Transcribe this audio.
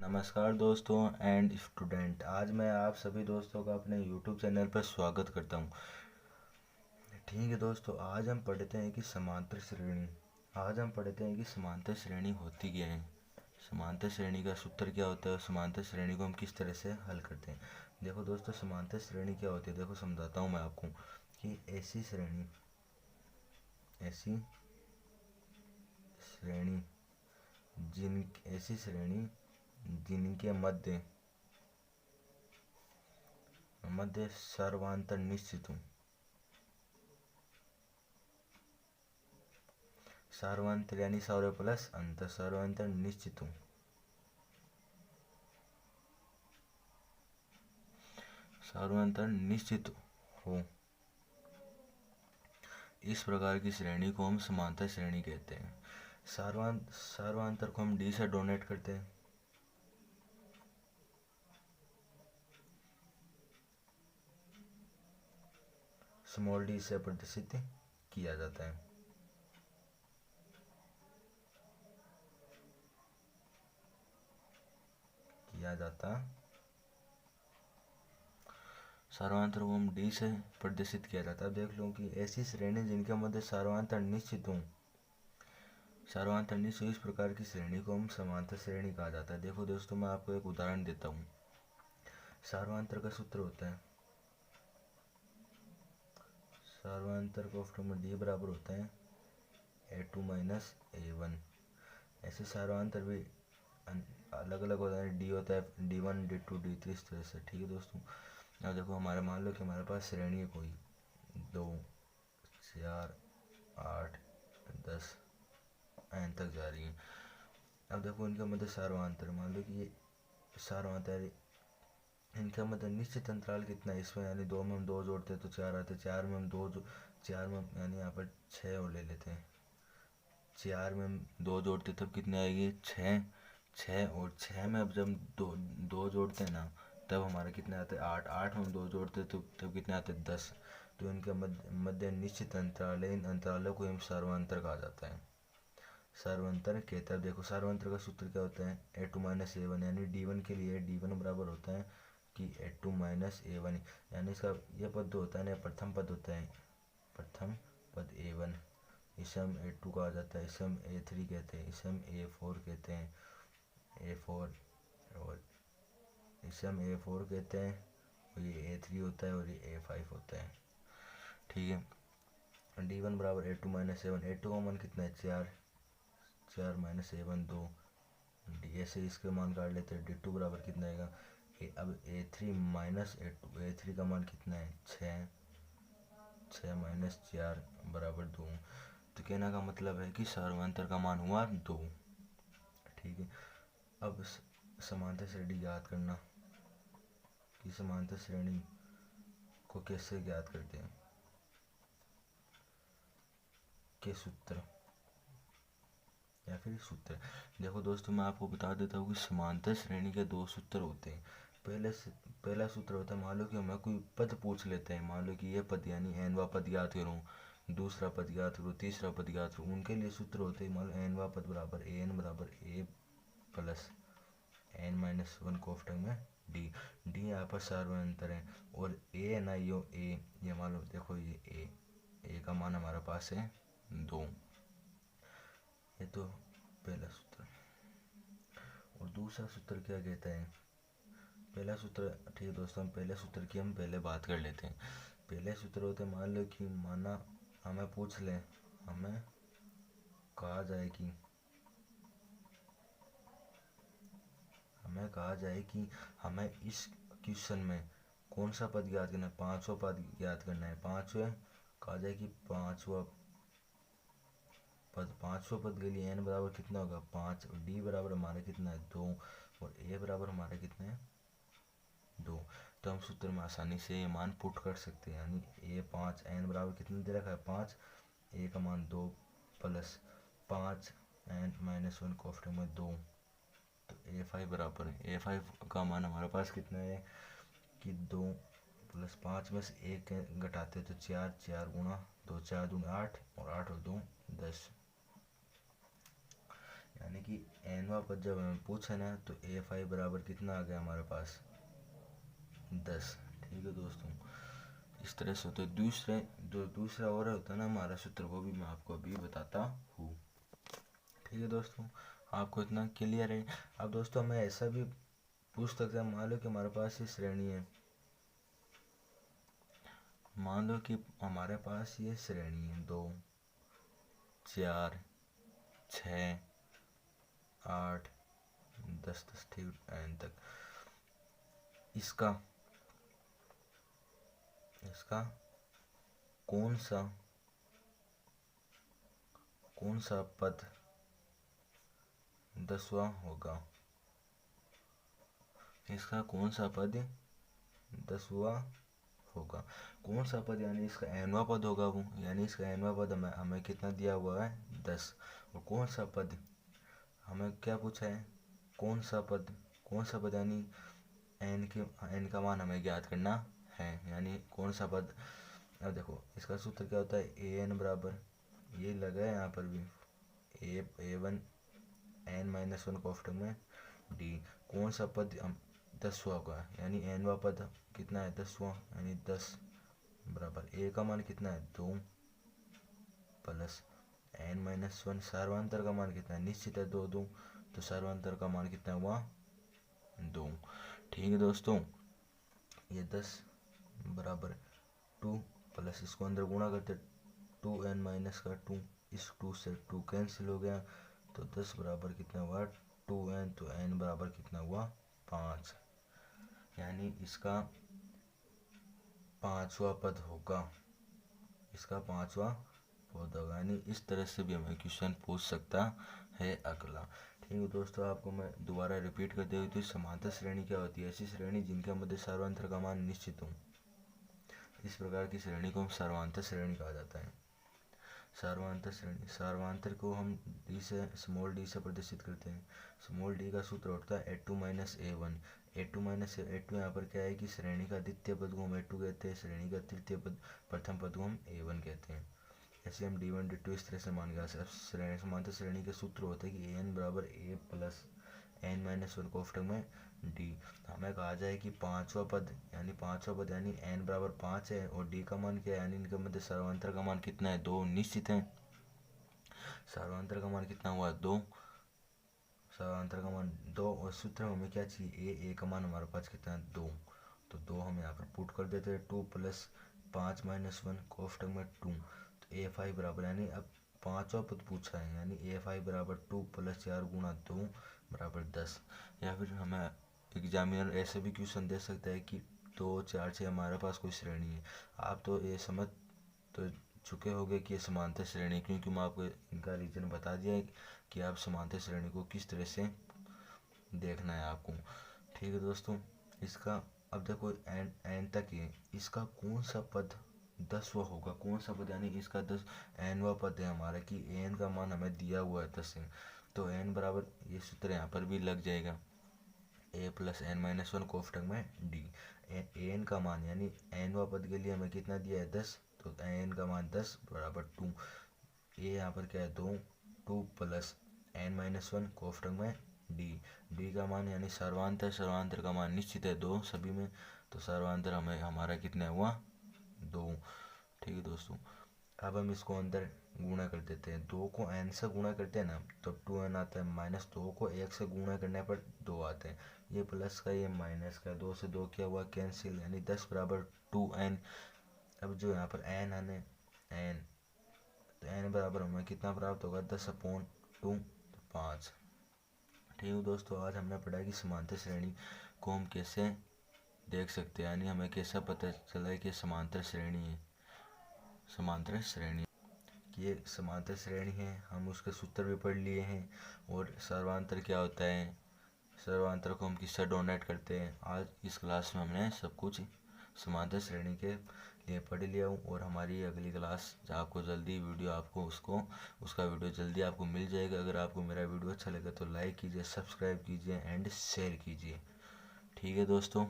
नमस्कार दोस्तों and student. आज मैं आप सभी दोस्तों का अपने YouTube चैनल पर स्वागत करता हूं। ठीक है दोस्तों, आज हम पढ़ते हैं कि समांतर श्रेणी होती क्या है। समांतर श्रेणी का सूत्र क्या होता है और समांतर श्रेणी को हम किस तरह से हल करते हैं। देखो दोस्तों, समांतर श्रेणी क्या होती है, देखो समझाता हूँ मैं आपको कि ऐसी श्रेणी जिनके मध्य सर्वांतर निश्चित हो। सर्वांतर यानी सौर प्लस अंतर, सर्वांतर निश्चित हो। सर्वांतर निश्चित हो, इस प्रकार की श्रेणी को हम समांतर श्रेणी कहते हैं। सर्वांतर को हम डी से डोनेट करते हैं। स्मॉल डी से प्रदर्शित किया जाता है। सर्वांतर को हम डी से प्रदर्शित किया जाता है। अब देख लो कि ऐसी श्रेणी जिनके मध्य सर्वांतर निश्चित हो, इस प्रकार की श्रेणी को हम समांतर श्रेणी कहा जाता है। देखो दोस्तों, मैं आपको एक उदाहरण देता हूँ। सर्वांतर का सूत्र होता है, सर्वांतर को फॉर्मूला डी बराबर होता है A2 माइनस A1। ऐसे सर्वांतर भी अलग अलग होता है, डी होता है D1 D2 D3 इस तरह से। ठीक है दोस्तों, अब देखो हमारे मान लो कि हमारे पास श्रेणी है कोई 2 4 8 10 n तक जा रही है। अब देखो इनका मध्य सर्वांतर, मान लो कि ये सर्वांतर, इनका मतलब निश्चित अंतराल कितना है इसमें, यानी 2 में हम 2 जोड़ते हैं तो 4 आते हैं, 4 में हम 2 4 में यानी यहाँ पर 6 और ले लेते हैं। 4 में हम 2 जोड़ते तब कितने आएगी 6, 6 और 6 में अब जब दो जोड़ते हैं ना, तब हमारे कितने आते हैं 8, 8 में हम 2 जोड़ते हैं तो तब कितने आते हैं 10। तो इनके मध्य निश्चित अंतराल है, इन अंतरालों को हम सर्वांतर कहा जाता है। सर्वांतर कहता है। देखो सर्वांतर का सूत्र क्या होता है, A2 माइनस A1, यानी D1 के लिए D1 बराबर होता है कि A2 माइनस A1, यानी इसका यह पद होता है ना, प्रथम पद होता है, प्रथम पद A1, इसे हम A2 कहा जाता है, इसे हम A3 कहते हैं, इसे हम A4 कहते हैं, A4, और इसे हम A4 कहते हैं, और ये A3 होता है और ये A5 होता है। ठीक है, D1 बराबर A2 माइनस A1, A2 का मान कितना है 4, 4 माइनस A1 2, ऐसे इसके मान काट लेते हैं। D2 बराबर कितना आएगा, अब A3 माइनस A2, A3 का मान कितना है 6, 6 माइनस 4 बराबर 2। तो कहने का मतलब है कि सर्वांतर का मान हुआ 2। ठीक है, अब समांतर श्रेणी ज्ञात करना कि समांतर श्रेणी को कैसे ज्ञात करते हैं, के सूत्र या फिर सूत्र। देखो दोस्तों, मैं आपको बता देता हूँ कि समांतर श्रेणी के 2 सूत्र होते हैं। पहला सूत्र होता है, मान लो कि हमें कोई पद पूछ लेते हैं, मान लो कि ये पद यानी nवा पद ज्ञात करूँ, दूसरा पद ज्ञात करूँ, तीसरा पद ज्ञात करूँ, उनके लिए सूत्र होते हैं। मान लो nवा पद बराबर an बराबर a प्लस n माइनस 1 कोष्ठक में डी यहाँ पर सर्वांतर है, और ए ना यो ए, ये मान लो देखो ये ए का मान हमारे पास है 2। ये तो पहला सूत्र। और दूसरा सूत्र क्या कहता है, पहला सूत्र, ठीक है दोस्तों, हम पहले सूत्र की हम पहले बात कर लेते हैं। पहले सूत्र होते हैं, मान लो कि माना हमें पूछ लें, हमें कहा जाए कि हमें इस क्वेश्चन में कौन सा पद ज्ञात करना है, 5वां पद ज्ञात करना है। कहा जाए कि पांचवा पद के लिए n बराबर कितना होगा 5, और d बराबर हमारा कितना है 2, और a बराबर हमारा कितना है 2। तो हम सूत्र में आसानी से ये मान पुट कर सकते हैं, यानी a 5, n बराबर कितना दे रखा है 5, a का मान 2 प्लस 5 n माइनस 1 कोष्ठक में 2, तो a5 बराबर है, a5 का मान हमारे पास कितना है कि 2 प्लस 5 में से 1 घटाते तो 4, 4 गुणा 2, 4 दूनी 8, और 8 और 2 10, यानी कि nवां पद जब हमें पूछा ना तो a5 बराबर कितना आ गया हमारे पास 10। ठीक है दोस्तों, इस तरह से होता है। दूसरा और होता है ना हमारा सूत्र, वो भी मैं आपको अभी बताता हूँ। ठीक है दोस्तों, आपको इतना क्लियर है। अब दोस्तों हमें ऐसा भी पूछ सकते हैं, मान लो कि हमारे पास ये श्रेणी है, मान लो कि हमारे पास ये श्रेणी है 2 4 6 8 10 ठीक एन तक। इसका कौन सा पद 10वां होगा, इसका कौन सा पद 10वां होगा। कौन सा पद यानी इसका nवां पद होगा वो, यानी इसका nवां पद हमें कितना दिया हुआ है 10। और कौन सा पद हमें क्या पूछा है, कौन सा पद यानी n का मान हमें ज्ञात करना है, यानी कौन सा पद। अब देखो इसका सूत्र क्या होता है, an बराबर ये लगा है यहाँ पर भी a1 n-1 कोष्ठक में d। कौन सा पद 10वां होगा, यानी nवां पद कितना है 10वां, यानी 10 बराबर a का मान कितना है 2 प्लस n-1 सर्वांतर का मान कितना है, निश्चित है 2 2, तो सर्वांतर का मान कितना हुआ 2। ठीक है दोस्तों, ये 10 बराबर 2 प्लस इसको अंदर गुणा करते 2n-2, इस 2 से 2 कैंसिल हो गया, तो 10 बराबर कितना हुआ 2n, तो n बराबर कितना हुआ 5, यानी इसका 5वां पद होगा, इसका 5वां पद होगा। यानी इस तरह से भी हमें क्वेश्चन पूछ सकता है अगला। ठीक है दोस्तों, आपको मैं दोबारा रिपीट कर दे, तो समांतर श्रेणी क्या होती है, ऐसी श्रेणी जिनके मध्य सर्वांतर का मान निश्चित हो, इस प्रकार की श्रेणी को हम सर्वांतर श्रेणी कहा जाता है। सर्वांतर श्रेणी, सर्वांतर को हम डी से स्मॉल डी से प्रदर्शित करते हैं। स्मॉल डी का सूत्र होता है a2 माइनस a1। a2 यहाँ पर क्या है कि श्रेणी का द्वितीय पद को हम a2 कहते हैं, श्रेणी का तृतीय पद प्रथम पद को हम a1 कहते हैं। ऐसे हम d1 d2 इस तरह से मान गया। श्रेणी समांतर श्रेणी के सूत्र होते हैं कि an बराबर a प्लस n-1 कोष्ठक में d। हमें कहा जाए कि 5वां पद यानी n बराबर 5 है और d का मान क्या है, यानी इनके मध्य सर्वांतर का मान कितना है 2 निश्चित है। सर्वांतर का मान कितना हुआ 2, सर्वांतर का मान 2, और सूत्र में हमें क्या चाहिए a का मान हमारे पास कितना है 2, तो 2 हम यहाँ पर पुट कर देते हैं। 2 प्लस 5-1 कोष्ठक में 2, तो a5 बराबर, यानी अब 5वां पद पूछा है, यानी a5 बराबर 2 प्लस 4 गुणा 2 बराबर 10। या फिर हमें एग्जामिनर ऐसे भी क्वेश्चन दे सकता है कि 2 4 6 हमारे पास कोई श्रेणी है। आप तो ये समझ तो चुके होंगे कि ये समांतर श्रेणी, क्योंकि मैं आपको इनका रीजन बता दिया है कि आप समांतर श्रेणी को किस तरह से देखना है आपको। ठीक है दोस्तों, इसका अब देखो एन तक ही, इसका कौन सा पद 10वां होगा, कौन सा पद, यानी इसका 10 nवां पद है हमारा कि n का मान हमें दिया हुआ है 10 है, तो n बराबर ये सूत्र यहाँ पर भी लग जाएगा a प्लस n-1 कोष्ठक में d। an का मान यानी nवां पद के लिए हमें कितना दिया है 10, तो n का मान 10 बराबर 2, ये यहाँ पर क्या है 2 प्लस n-1 कोष्ठक में d का मान यानी सर्वांतर का मान निश्चित है 2 सभी में, तो सर्वांतर हमें हमारा कितना हुआ 2। ठीक है दोस्तों, अब हम इसको अंदर गुणा कर देते हैं। 2 को n से गुणा करते हैं ना तो 2n आता है, माइनस 2 को 1 से गुणा करने पर 2 आते हैं, ये प्लस का ये माइनस का, 2 से 2 क्या हुआ कैंसिल, यानी 10 बराबर 2n। अब जो यहाँ पर n आने n, तो n बराबर हमें कितना प्राप्त होगा 10/2, 5। ठीक है दोस्तों, आज हमने पढ़ा कि समांतर श्रेणी को हम कैसे देख सकते हैं, यानी हमें कैसा पता चला है कि समांतर श्रेणी है, समांतर श्रेणी ये समांतर श्रेणी है। हम उसके सूत्र भी पढ़ लिए हैं, और सर्वांतर क्या होता है, सर्वांतर को हम किससे डोनेट करते हैं। आज इस क्लास में हमने सब कुछ समांतर श्रेणी के लिए पढ़ लिया हूँ, और हमारी अगली क्लास आपको जल्दी वीडियो उसका वीडियो जल्दी आपको मिल जाएगा। अगर आपको मेरा वीडियो अच्छा लगे तो लाइक कीजिए, सब्सक्राइब कीजिए एंड शेयर कीजिए। ठीक है दोस्तों।